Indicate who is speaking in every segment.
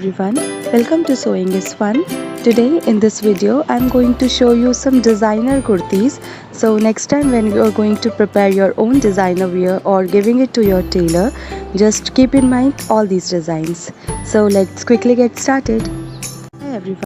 Speaker 1: everyone, welcome to Sewing is Fun. Today in this video I'm going to show you some designer kurtis. So next time when you are going to prepare your own designer wear or giving it to your tailor, just keep in mind all these designs. So let's quickly get started. Hi everyone.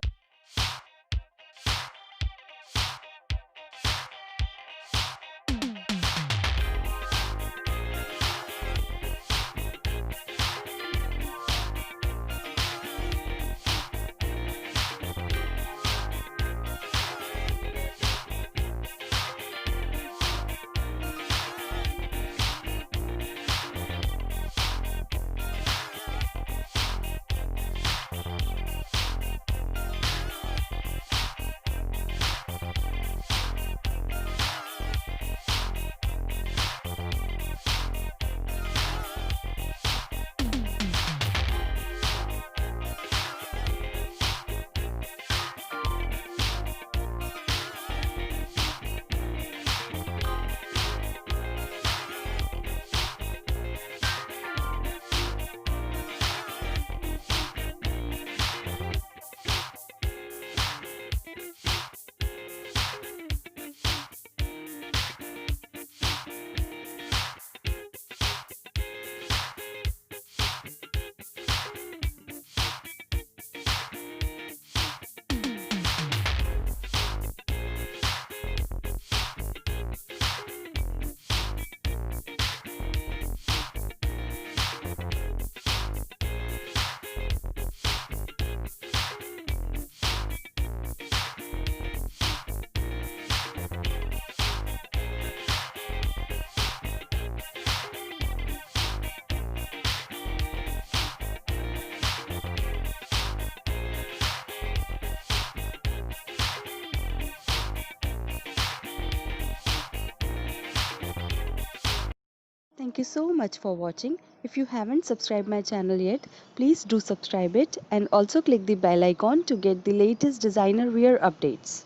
Speaker 1: Thank you so much for watching. If you haven't subscribed my channel yet, please do subscribe it and also click the bell icon to get the latest designer wear updates.